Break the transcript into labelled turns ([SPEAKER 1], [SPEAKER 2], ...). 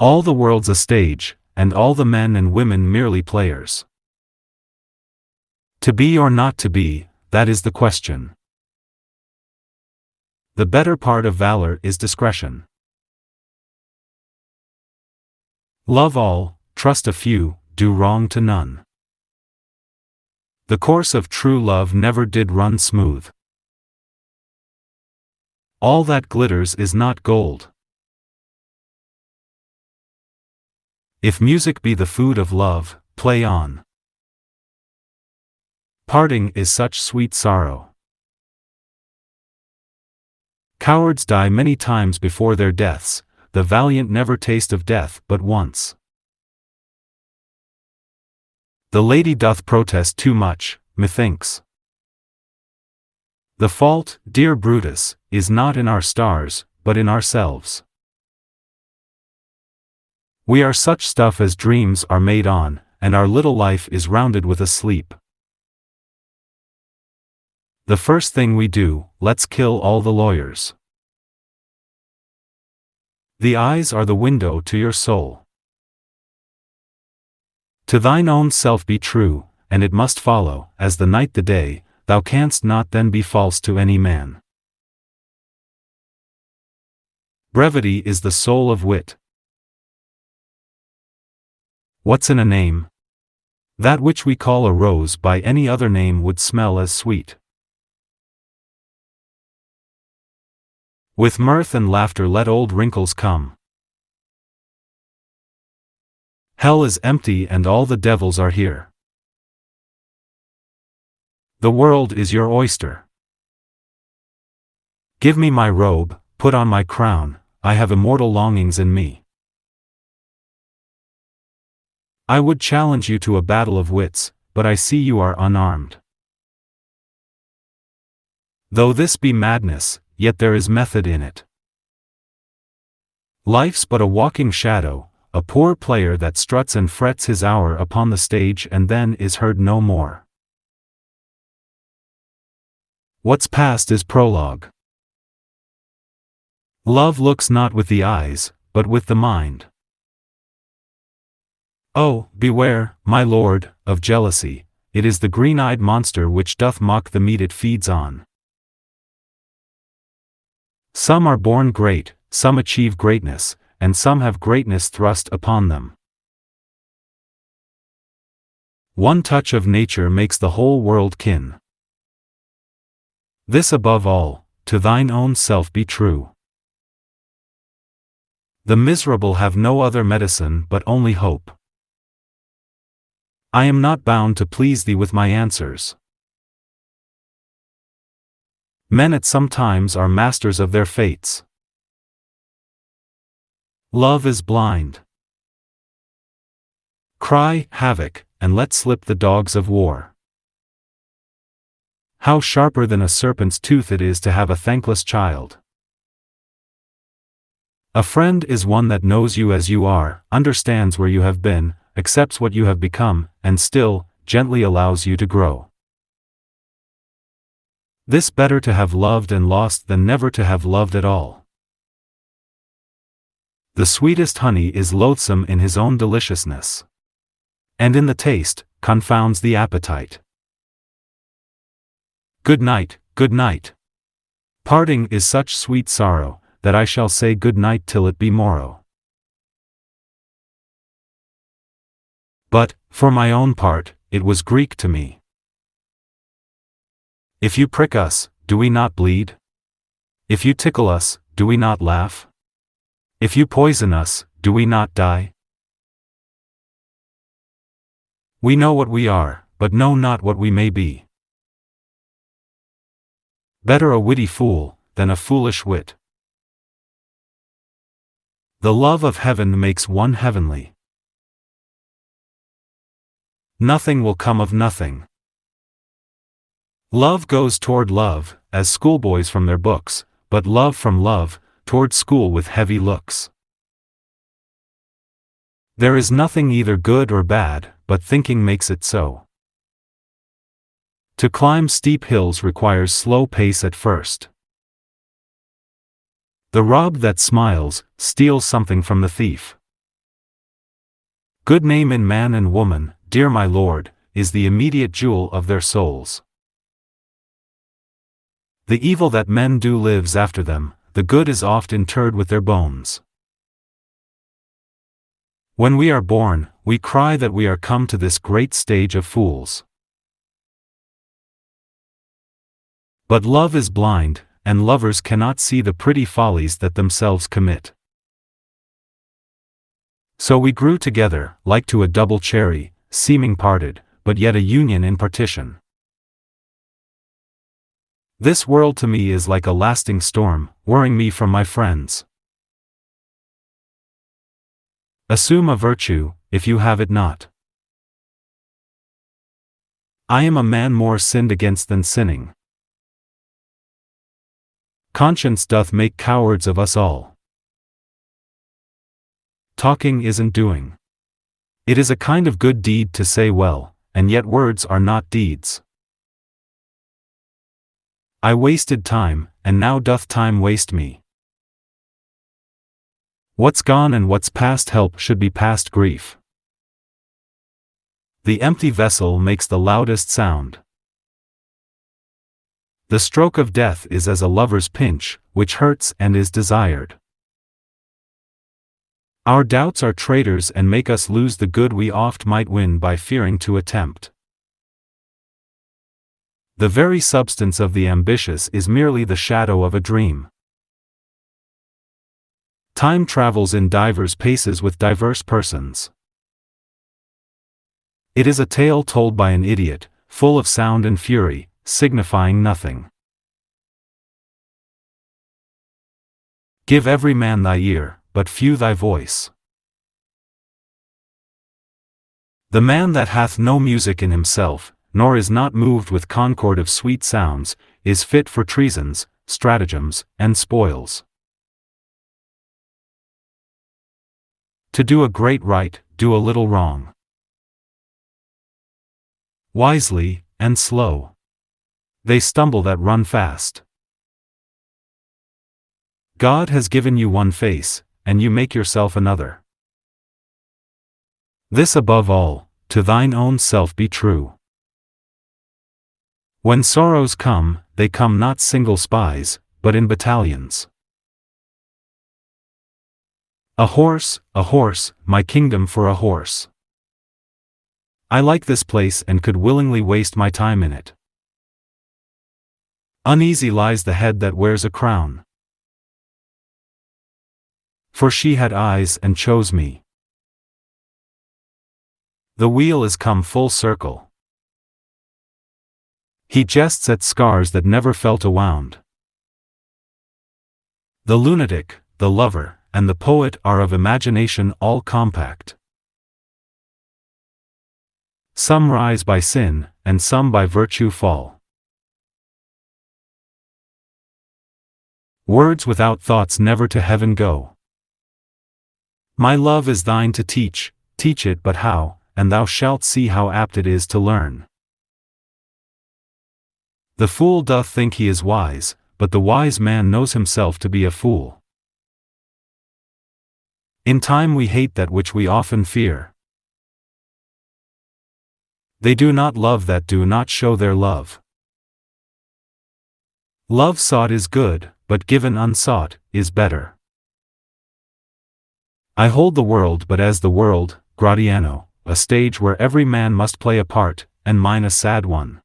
[SPEAKER 1] All the world's a stage, and all the men and women merely players. To be or not to be, that is the question. The better part of valor is discretion. Love all, trust a few, do wrong to none. The course of true love never did run smooth. All that glitters is not gold. If music be the food of love, play on. Parting is such sweet sorrow. Cowards die many times before their deaths, the valiant never taste of death but once. The lady doth protest too much, methinks. The fault, dear Brutus, is not in our stars, but in ourselves. We are such stuff as dreams are made on, and our little life is rounded with a sleep. The first thing we do, let's kill all the lawyers. The eyes are the window to your soul. To thine own self be true, and it must follow, as the night the day, thou canst not then be false to any man. Brevity is the soul of wit. What's in a name? That which we call a rose by any other name would smell as sweet. With mirth and laughter let old wrinkles come. Hell is empty and all the devils are here. The world is your oyster. Give me my robe, put on my crown, I have immortal longings in me. I would challenge you to a battle of wits, but I see you are unarmed. Though this be madness, yet there is method in it. Life's but a walking shadow, a poor player that struts and frets his hour upon the stage and then is heard no more. What's past is prologue. Love looks not with the eyes, but with the mind. Oh, beware, my lord, of jealousy, it is the green-eyed monster which doth mock the meat it feeds on. Some are born great, some achieve greatness, and some have greatness thrust upon them. One touch of nature makes the whole world kin. This above all, to thine own self be true. The miserable have no other medicine but only hope. I am not bound to please thee with my answers. Men at some times are masters of their fates. Love is blind. Cry, havoc, and let slip the dogs of war. How sharper than a serpent's tooth it is to have a thankless child. A friend is one that knows you as you are, understands where you have been, accepts what you have become, and still, gently allows you to grow. This better to have loved and lost than never to have loved at all. The sweetest honey is loathsome in his own deliciousness. And in the taste, confounds the appetite. Good night, good night. Parting is such sweet sorrow, that I shall say good night till it be morrow. But, for my own part, it was Greek to me. If you prick us, do we not bleed? If you tickle us, do we not laugh? If you poison us, do we not die? We know what we are, but know not what we may be. Better a witty fool, than a foolish wit. The love of heaven makes one heavenly. Nothing will come of nothing. Love goes toward love, as schoolboys from their books, but love from love, toward school with heavy looks. There is nothing either good or bad, but thinking makes it so. To climb steep hills requires slow pace at first. The rob that smiles, steals something from the thief. Good name in man and woman, dear my lord, is the immediate jewel of their souls. The evil that men do lives after them, the good is oft interred with their bones. When we are born, we cry that we are come to this great stage of fools. But love is blind, and lovers cannot see the pretty follies that themselves commit. So we grew together, like to a double cherry, seeming parted, but yet a union in partition. This world to me is like a lasting storm, worrying me from my friends. Assume a virtue, if you have it not. I am a man more sinned against than sinning. Conscience doth make cowards of us all. Talking isn't doing. It is a kind of good deed to say well, and yet words are not deeds. I wasted time, and now doth time waste me. What's gone and what's past help should be past grief. The empty vessel makes the loudest sound. The stroke of death is as a lover's pinch, which hurts and is desired. Our doubts are traitors and make us lose the good we oft might win by fearing to attempt. The very substance of the ambitious is merely the shadow of a dream. Time travels in divers paces with diverse persons. It is a tale told by an idiot, full of sound and fury, signifying nothing. Give every man thy ear, but few thy voice. The man that hath no music in himself, nor is not moved with concord of sweet sounds, is fit for treasons, stratagems, and spoils. To do a great right, do a little wrong. Wisely, and slow. They stumble that run fast. God has given you one face, and you make yourself another. This above all, to thine own self be true. When sorrows come, they come not single spies, but in battalions. A horse, my kingdom for a horse. I like this place and could willingly waste my time in it. Uneasy lies the head that wears a crown. For she had eyes and chose me. The wheel is come full circle. He jests at scars that never felt a wound. The lunatic, the lover, and the poet are of imagination all compact. Some rise by sin, and some by virtue fall. Words without thoughts never to heaven go. My love is thine to teach it but how, and thou shalt see how apt it is to learn. The fool doth think he is wise, but the wise man knows himself to be a fool. In time we hate that which we often fear. They do not love that do not show their love. Love sought is good, but given unsought, is better. I hold the world but as the world, Gratiano, a stage where every man must play a part, and mine a sad one.